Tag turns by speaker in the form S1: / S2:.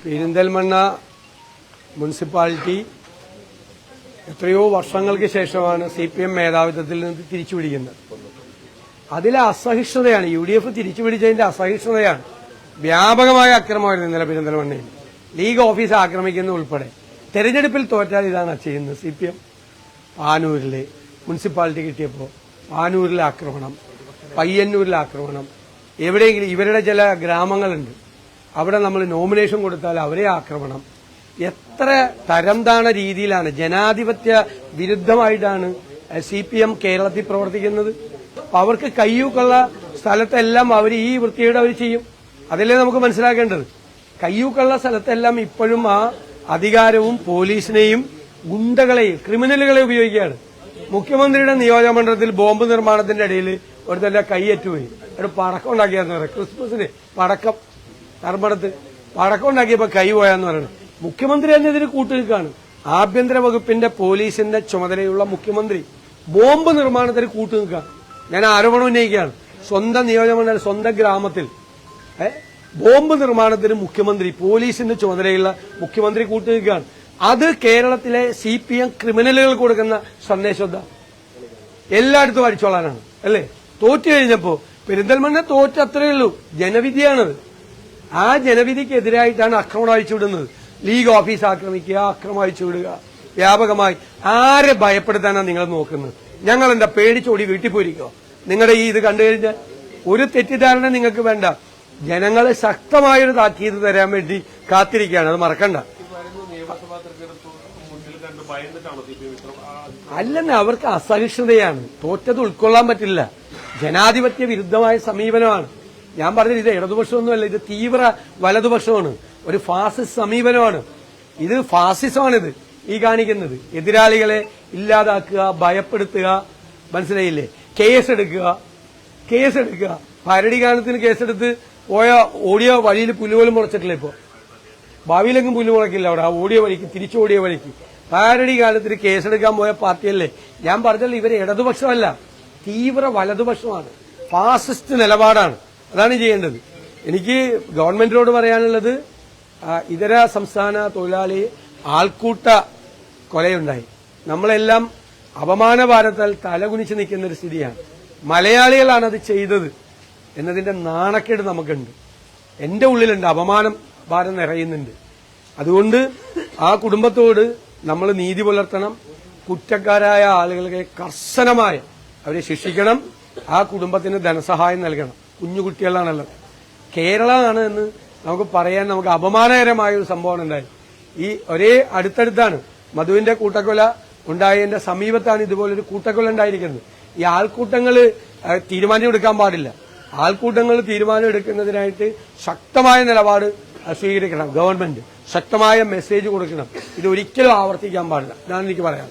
S1: Perinthalmanna municipality എത്രയോ വർഷങ്ങൾക്ക് ശേഷമാണ് CPM മേധാവിത്വത്തിൽ നിന്ന് തിരിച്ചുപിടിക്കുന്നത്. അതിലെ അസഹിഷ്ണുതയാണ്, UDF തിരിച്ചുപിടിച്ചതിന്റെ അസഹിഷ്ണുതയാണ്. വ്യാപകമായ അക്രമമായിരുന്നു ഇന്നലെ പെരിന്തൽമണ്ണയിൽ. ലീഗ് ഓഫീസ് ആക്രമിക്കുന്ന ഉൾപ്പെടെ. തെരഞ്ഞെടുപ്പിൽ തോറ്റാൽ ഇതാണ് ചെയ്യുന്നത് CPM. പാനൂരിലെ മുനിസിപ്പാലിറ്റി കിട്ടിയപ്പോൾ പാനൂരിലെ ആക്രമണം, പയ്യന്നൂരിലെ ആക്രമണം, എവിടെയെങ്കിലും ഇവരുടെ ചില ഗ്രാമങ്ങളുണ്ട്, അവിടെ നമ്മൾ നോമിനേഷൻ കൊടുത്താൽ അവരെ ആക്രമണം. എത്ര തരംതാണ രീതിയിലാണ്, ജനാധിപത്യ വിരുദ്ധമായിട്ടാണ് CPM കേരളത്തിൽ പ്രവർത്തിക്കുന്നത്. അവർക്ക് കയ്യൂക്കുള്ള സ്ഥലത്തെല്ലാം അവർ ഈ വൃത്തിയുടെ അവർ ചെയ്യും. അതല്ലേ നമുക്ക് മനസ്സിലാക്കേണ്ടത്. കയ്യൂക്കുള്ള സ്ഥലത്തെല്ലാം ഇപ്പോഴും ആ അധികാരവും പോലീസിനെയും ഗുണ്ടകളെയും ക്രിമിനലുകളെ ഉപയോഗിക്കുകയാണ്. മുഖ്യമന്ത്രിയുടെ നിയോജകമണ്ഡലത്തിൽ ബോംബ് നിർമ്മാണത്തിന്റെ ഇടയിൽ ഒരുത്തന്റെ കൈയേറ്റുപോയി. ഒരു പടക്കം ഉണ്ടാക്കിയാന്ന് പറയാം. ക്രിസ്മസിന് പടക്കം ധർമ്മടത്ത് പടക്കം ഉണ്ടാക്കിയപ്പോ കൈ പോയാന്ന് പറയുന്നത്. മുഖ്യമന്ത്രി തന്നെ ഇതിന് കൂട്ടുനിൽക്കാണ്. ആഭ്യന്തര വകുപ്പിന്റെ പോലീസിന്റെ ചുമതലയുള്ള മുഖ്യമന്ത്രി ബോംബ് നിർമ്മാണത്തിന് കൂട്ടുനിൽക്കുകയാണ്. ഞാൻ ആരോപണം ഉന്നയിക്കുകയാണ്. സ്വന്തം നിയോജകമണ്ഡലം, സ്വന്തം ഗ്രാമത്തിൽ ബോംബ് നിർമ്മാണത്തിന് മുഖ്യമന്ത്രി, പോലീസിന്റെ ചുമതലയുള്ള മുഖ്യമന്ത്രി കൂട്ടുനിൽക്കുകയാണ്. അത് കേരളത്തിലെ CPM ക്രിമിനലുകൾ കൊടുക്കുന്ന സന്ദേശം എല്ലായിടത്തും അടിച്ചോളാനാണ്, അല്ലേ? തോറ്റു കഴിഞ്ഞപ്പോ പെരിന്തൽമണ്ണ തോറ്റത്രേ ഉള്ളൂ. ജനവിധിയാണത്. ആ ജനവിധിക്കെതിരായിട്ടാണ് ആക്രമണം അഴിച്ചുവിടുന്നത്. ലീഗ് ഓഫീസ് ആക്രമിക്കുക, അക്രമം അഴിച്ചുവിടുക വ്യാപകമായി. ആരെ ഭയപ്പെടുത്താനാണ് നിങ്ങൾ നോക്കുന്നത്? ഞങ്ങൾ എന്താ പേടിച്ചോടി വീട്ടിൽ പോയിരിക്കോ? നിങ്ങളുടെ ഈ ഇത് കണ്ടു കഴിഞ്ഞാൽ ഒരു തെറ്റിദ്ധാരണ നിങ്ങൾക്ക് വേണ്ട. ജനങ്ങളെ ശക്തമായൊരു താക്കീത് തരാൻ വേണ്ടി കാത്തിരിക്കുകയാണ്. അത് മറക്കണ്ട. അല്ലെന്ന് അവർക്ക് അസഹിഷ്ണുതയാണ്. തോറ്റത് ഉൾക്കൊള്ളാൻ പറ്റില്ല. ജനാധിപത്യ വിരുദ്ധമായ സമീപനമാണ്. ഞാൻ പറഞ്ഞത് ഇത് ഇടതുപക്ഷമൊന്നുമല്ല, ഇത് തീവ്ര വലതുപക്ഷമാണ്. ഒരു ഫാസിസ്റ്റ് സമീപനമാണ്. ഇത് ഫാസിസമാണിത് ഈ കാണിക്കുന്നത്. എതിരാളികളെ ഇല്ലാതാക്കുക, ഭയപ്പെടുത്തുക, മനസ്സിലായില്ലേ? കേസെടുക്കുക. ഭരണീകാരണത്തിന് കേസെടുത്ത് പോയ ഓടിയ വഴിയിൽ പുല്ലുപോലും മുളച്ചിട്ടില്ല. ഇപ്പോ ഭാവിയിലെങ്കിലും പുല്ല് മുളക്കില്ല അവിടെ. ആ ഓടിയ വഴിക്ക്, തിരിച്ചോടിയ വഴിക്ക് ഭരണീകാലത്തിന് കേസെടുക്കാൻ പോയ പാർട്ടിയല്ലേ. ഞാൻ പറഞ്ഞല്ലോ, ഇവരെ ഇടതുപക്ഷമല്ല, തീവ്ര വലതുപക്ഷമാണ്. ഫാസിസ്റ്റ് നിലപാടാണ്. അതാണ് ചെയ്യേണ്ടത്. എനിക്ക് ഗവൺമെന്റിനോട് പറയാനുള്ളത്, ഇതര സംസ്ഥാന തൊഴിലാളി ആൾക്കൂട്ട കൊലയുണ്ടായി. നമ്മളെല്ലാം അപമാനഭാരത്താൽ തലകുനിച്ച് നിൽക്കുന്ന ഒരു സ്ഥിതിയാണ്. മലയാളികളാണ് അത് ചെയ്തത് എന്നതിന്റെ നാണക്കേട് നമുക്കുണ്ട്. എന്റെ ഉള്ളിലുണ്ട്, അപമാനം ഭാരം നിറയുന്നുണ്ട്. അതുകൊണ്ട് ആ കുടുംബത്തോട് നമ്മൾ നീതി പുലർത്തണം. കുറ്റക്കാരായ ആളുകളെ കർശനമായ അവരെ ശിക്ഷിക്കണം. ആ കുടുംബത്തിന് ധനസഹായം നൽകണം. കുഞ്ഞുകുട്ടികളാണുള്ളത്. കേരളമാണ് എന്ന് നമുക്ക് പറയാൻ നമുക്ക് അപമാനകരമായ ഒരു സംഭവമാണ് ഉണ്ടായത്. ഈ ഒരേ അടുത്തടുത്താണ് മധുവിന്റെ കൂട്ടക്കൊല ഉണ്ടായതിന്റെ സമീപത്താണ് ഇതുപോലൊരു കൂട്ടക്കൊല ഉണ്ടായിരിക്കുന്നത്. ഈ ആൾക്കൂട്ടങ്ങൾ തീരുമാനം എടുക്കാൻ പാടില്ല. ആൾക്കൂട്ടങ്ങൾ തീരുമാനം എടുക്കുന്നതിനായിട്ട് ശക്തമായ നിലപാട് സ്വീകരിക്കണം. ഗവൺമെന്റ് ശക്തമായ മെസ്സേജ് കൊടുക്കണം. ഇത് ഒരിക്കലും ആവർത്തിക്കാൻ പാടില്ല. ഇതാണ് എനിക്ക് പറയാം.